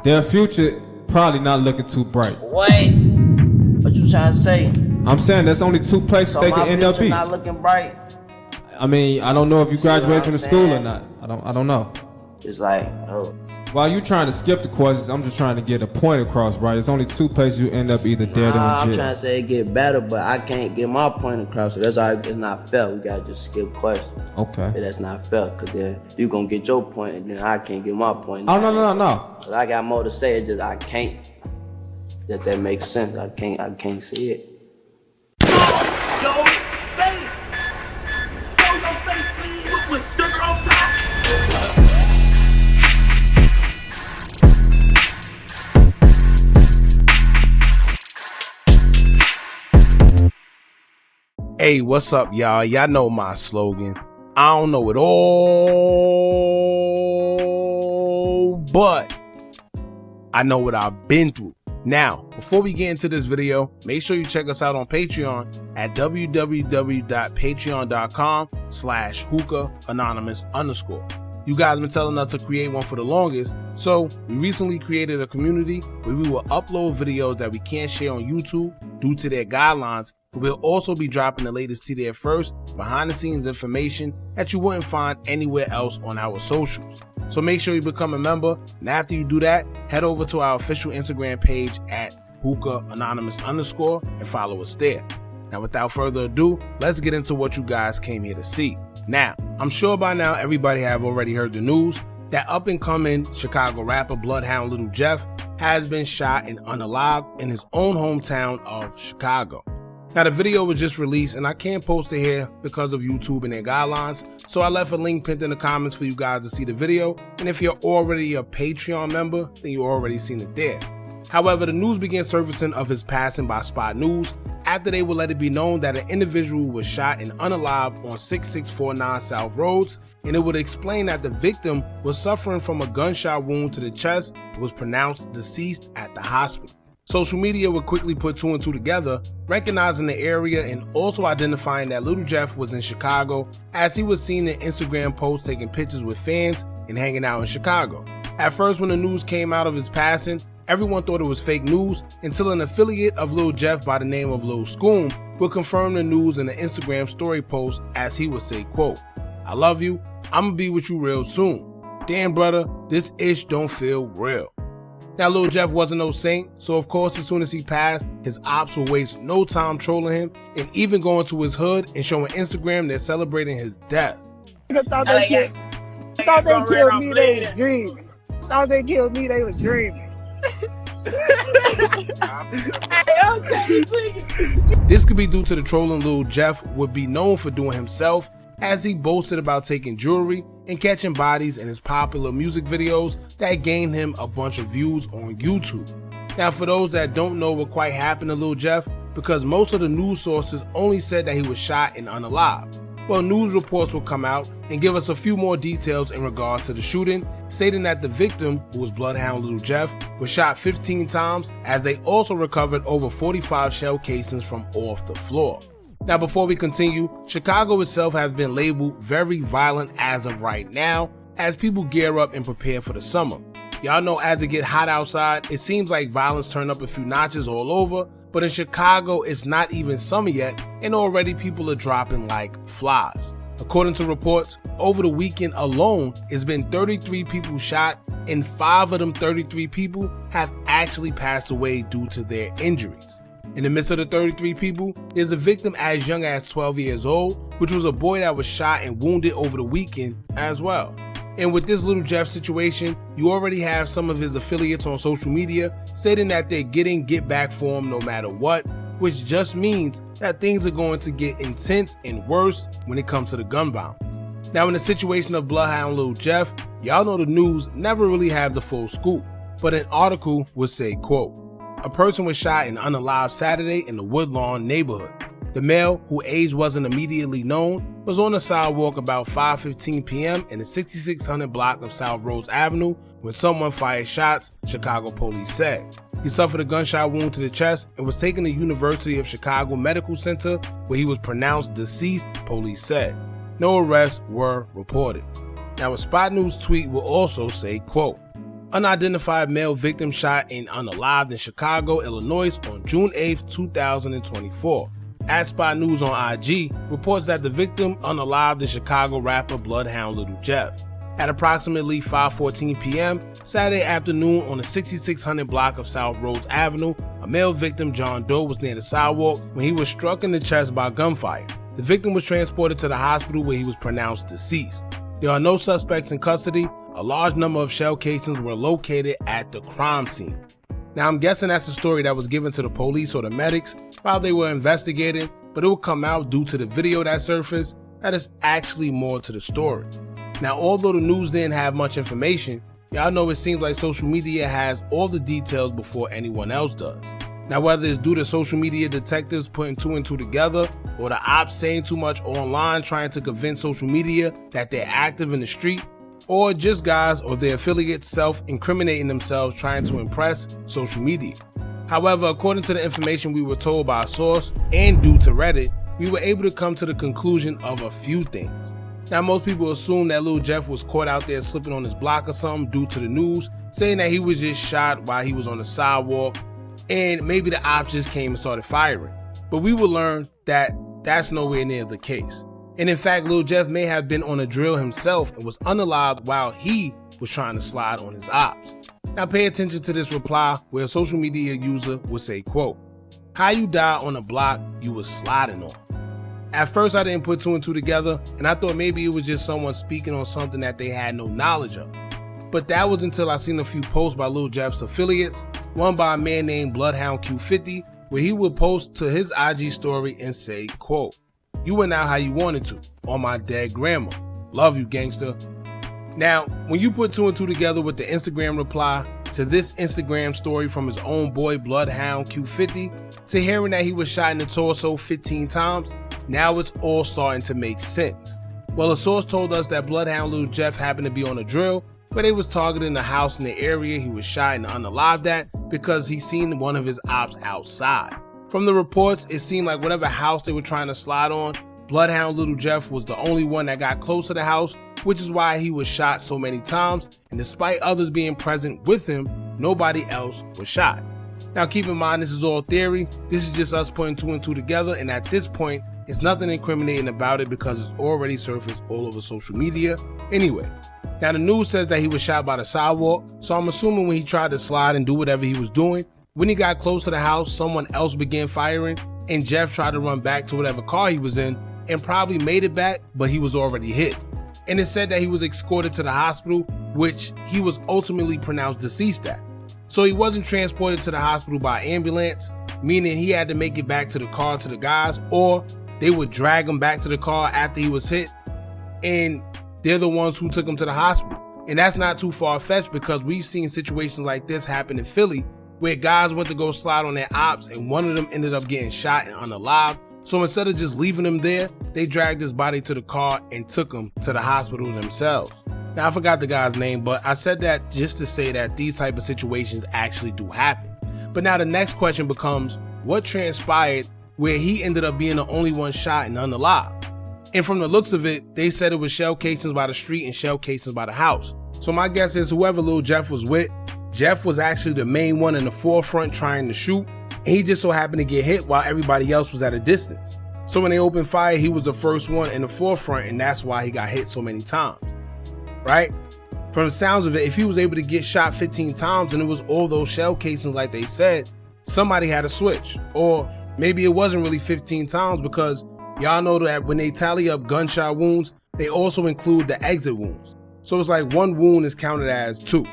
Their future probably not looking too bright. Wait, what you trying to say? I'm saying there's only two places So they my can end up future being. not looking bright. I mean, I don't know if you See what graduate I'm from the school or saying? not. I don't know. It's like, oh, While you trying to skip the courses, I'm just trying to get a point across, right? There's only two places you end up either dead or I'm in trying jail. to say it get better, but I can't get my point across. So that's why it's not fair. We gotta just skip questions. Okay. Yeah, that's not fair, cause then you gonna get your point, and then I can't get my point. Oh no. Cause I got more to say. It's just I can't. That makes sense. I can't see it. Yo, face! Show your face, please, with sugar on top! Hey, what's up, y'all? Y'all know my slogan. I don't know it all, but I know what I've been through. Now, before we get into this video, make sure you check us out on Patreon at www.patreon.com/Hookah Anonymous _. You guys been telling us to create one for the longest, so we recently created a community where we will upload videos that we can't share on YouTube due to their guidelines, but we'll also be dropping the latest to there first, behind the scenes information that you wouldn't find anywhere else on our socials. So make sure you become a member, and after you do that, head over to our official Instagram page at Hookah Anonymous _ and follow us there. Now without further ado, let's get into what you guys came here to see. Now, I'm sure by now everybody have already heard the news that up-and-coming Chicago rapper BloodHound Lil has been shot and unalived in his own hometown of Chicago. Now the video was just released and I can't post it here because of YouTube and their guidelines, so I left a link pinned in the comments for you guys to see the video, and if you're already a Patreon member, then you already seen it there. However, the news began surfacing of his passing by Spot News after they would let it be known that an individual was shot and unalived on 6649 South Roads, and it would explain that the victim was suffering from a gunshot wound to the chest and was pronounced deceased at the hospital. Social media would quickly put two and two together, recognizing the area and also identifying that Lil Jeff was in Chicago, as he was seen in Instagram posts taking pictures with fans and hanging out in Chicago. At first, when the news came out of his passing, everyone thought it was fake news until an affiliate of Lil Jeff by the name of Lil Scoom would confirm the news in an Instagram story post, as he would say, quote, "I love you, I'ma be with you real soon. Damn brother, this ish don't feel real." Now Lil Jeff wasn't no saint, so of course as soon as he passed, his ops would waste no time trolling him and even going to his hood and showing Instagram they're celebrating his death. Thought they killed me, they was dreaming. Thought they killed me, they was dreaming. This could be due to the trolling Lil Jeff would be known for doing himself, as he boasted about taking jewelry and catching bodies in his popular music videos that gained him a bunch of views on YouTube. Now for those that don't know what quite happened to Lil Jeff, because most of the news sources only said that he was shot and unalived, well, news reports will come out and give us a few more details in regards to the shooting, stating that the victim, who was BloodHound Lil Jeff, was shot 15 times, as they also recovered over 45 shell casings from off the floor. Now before we continue, Chicago itself has been labeled very violent as of right now, as people gear up and prepare for the summer. Y'all know as it get hot outside, it seems like violence turn up a few notches all over, but in Chicago it's not even summer yet and already people are dropping like flies. According to reports, over the weekend alone, it's been 33 people shot, and 5 of them 33 people have actually passed away due to their injuries. In the midst of the 33 people, there's a victim as young as 12 years old, which was a boy that was shot and wounded over the weekend as well. And with this Lil Jeff situation, you already have some of his affiliates on social media stating that they're getting get back for him no matter what, which just means that things are going to get intense and worse when it comes to the gun violence. Now in the situation of BloodHound Lil Jeff, y'all know the news never really have the full scoop, but an article would say, quote, "A person was shot and unalived Saturday in the Woodlawn neighborhood. The male, whose age wasn't immediately known, was on the sidewalk about 5:15 p.m. in the 6600 block of South Rose Avenue when someone fired shots, Chicago police said. He suffered a gunshot wound to the chest and was taken to University of Chicago Medical Center where he was pronounced deceased, police said. No arrests were reported." Now a Spot News tweet will also say, quote, Unidentified male victim shot and unalived in Chicago, Illinois on June 8, 2024. At Spot News on IG reports that the victim unalived the Chicago rapper BloodHound Lil Jeff. At approximately 5:14 p.m. Saturday afternoon on the 6600 block of South Rhodes Avenue, a male victim, John Doe, was near the sidewalk when he was struck in the chest by gunfire. The victim was transported to the hospital where he was pronounced deceased. There are no suspects in custody. A large number of shell casings were located at the crime scene. Now I'm guessing that's a story that was given to the police or the medics while they were investigating, but it will come out due to the video that surfaced that is actually more to the story. Now, although the news didn't have much information, y'all know it seems like social media has all the details before anyone else does. Now, whether it's due to social media detectives putting two and two together, or the ops saying too much online trying to convince social media that they're active in the street, or just guys or their affiliates self-incriminating themselves trying to impress social media. However, according to the information we were told by a source and due to Reddit, we were able to come to the conclusion of a few things. Now, most people assume that Lil Jeff was caught out there slipping on his block or something due to the news, saying that he was just shot while he was on the sidewalk, and maybe the ops just came and started firing. But we will learn that that's nowhere near the case. And in fact, Lil Jeff may have been on a drill himself and was unalived while he was trying to slide on his ops. Now pay attention to this reply where a social media user would say, quote, "How you die on a block you was sliding on?" At first I didn't put two and two together, and I thought maybe it was just someone speaking on something that they had no knowledge of. But that was until I seen a few posts by Lil Jeff's affiliates, one by a man named BloodHound Q50, where he would post to his IG story and say, quote, "You went out how you wanted to, on my dead grandma. Love you, gangster." Now, when you put two and two together with the Instagram reply to this Instagram story from his own boy BloodHound Q50, to hearing that he was shot in the torso 15 times, now it's all starting to make sense. Well, a source told us that BloodHound Lil Jeff happened to be on a drill where they was targeting the house in the area he was shot and unalived at because he seen one of his ops outside. From the reports, it seemed like whatever house they were trying to slide on, BloodHound Lil Jeff was the only one that got close to the house, which is why he was shot so many times, and despite others being present with him, nobody else was shot. Now keep in mind, this is all theory. This is just us putting two and two together, and at this point, it's nothing incriminating about it because it's already surfaced all over social media anyway. Now the news says that he was shot by the sidewalk, so I'm assuming when he tried to slide and do whatever he was doing, when he got close to the house, someone else began firing, and Jeff tried to run back to whatever car he was in and probably made it back, but he was already hit. And it said that he was escorted to the hospital, which he was ultimately pronounced deceased at. So he wasn't transported to the hospital by ambulance, meaning he had to make it back to the car to the guys, or they would drag him back to the car after he was hit, and they're the ones who took him to the hospital. And that's not too far-fetched because we've seen situations like this happen in Philly where guys went to go slide on their ops and one of them ended up getting shot and unalived. So instead of just leaving him there, they dragged his body to the car and took him to the hospital themselves. Now I forgot the guy's name, but I said that just to say that these type of situations actually do happen. But now the next question becomes, what transpired where he ended up being the only one shot and unalived? And from the looks of it, they said it was shell casings by the street and shell casings by the house. So my guess is whoever Lil Jeff was with, Jeff was actually the main one in the forefront trying to shoot, and he just so happened to get hit while everybody else was at a distance. So when they opened fire, he was the first one in the forefront, and that's why he got hit so many times, right? From the sounds of it, if he was able to get shot 15 times and it was all those shell casings like they said, somebody had to switch. Or maybe it wasn't really 15 times because y'all know that when they tally up gunshot wounds, they also include the exit wounds. So it's like one wound is counted as two.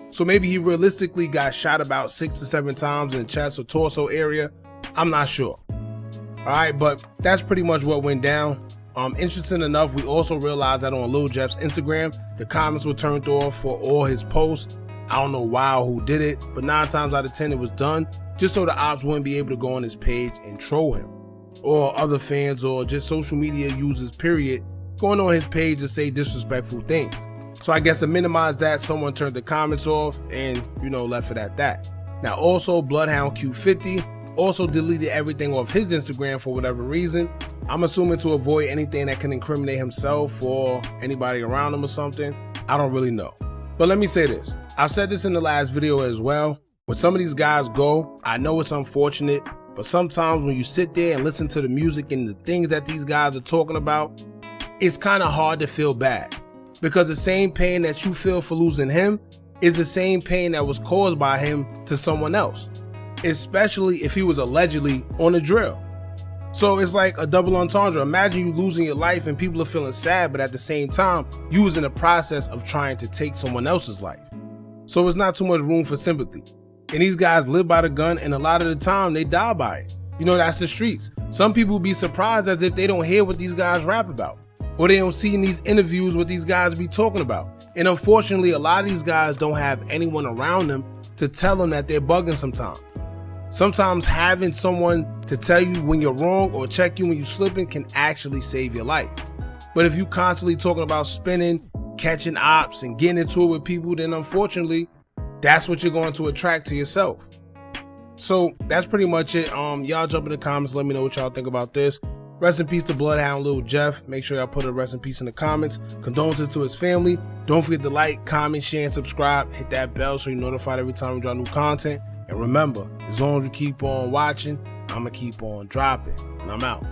So maybe he realistically got shot about 6 to 7 times in the chest or torso area. I'm not sure. All right, but that's pretty much what went down. Interesting enough, we also realized that on Lil Jeff's Instagram, the comments were turned off for all his posts. I don't know why or who did it, but 9 times out of 10 it was done just so the ops wouldn't be able to go on his page and troll him, or other fans or just social media users period going on his page to say disrespectful things. So I guess to minimize that, someone turned the comments off and, left it at that. Now also BloodHound Q50 also deleted everything off his Instagram for whatever reason. I'm assuming to avoid anything that can incriminate himself or anybody around him or something. I don't really know. But let me say this. I've said this in the last video as well. When some of these guys go, I know it's unfortunate, but sometimes when you sit there and listen to the music and the things that these guys are talking about, it's kind of hard to feel bad. Because the same pain that you feel for losing him is the same pain that was caused by him to someone else, especially if he was allegedly on a drill. So it's like a double entendre. Imagine you losing your life and people are feeling sad, but at the same time, you was in the process of trying to take someone else's life. So it's not too much room for sympathy. And these guys live by the gun, and a lot of the time they die by it. You know, that's the streets. Some people be surprised as if they don't hear what these guys rap about, or they don't see in these interviews what these guys be talking about. And unfortunately, a lot of these guys don't have anyone around them to tell them that they're bugging sometimes. Sometimes having someone to tell you when you're wrong or check you when you're slipping can actually save your life. But if you constantly talking about spinning, catching ops, and getting into it with people, then unfortunately, that's what you're going to attract to yourself. So that's pretty much it. Y'all jump in the comments, let me know what y'all think about this. Rest in peace to BloodHound Lil Jeff. Make sure y'all put a rest in peace in the comments. Condolences to his family. Don't forget to like, comment, share, and subscribe. Hit that bell so you're notified every time we drop new content. And remember, as long as you keep on watching, I'ma keep on dropping. And I'm out.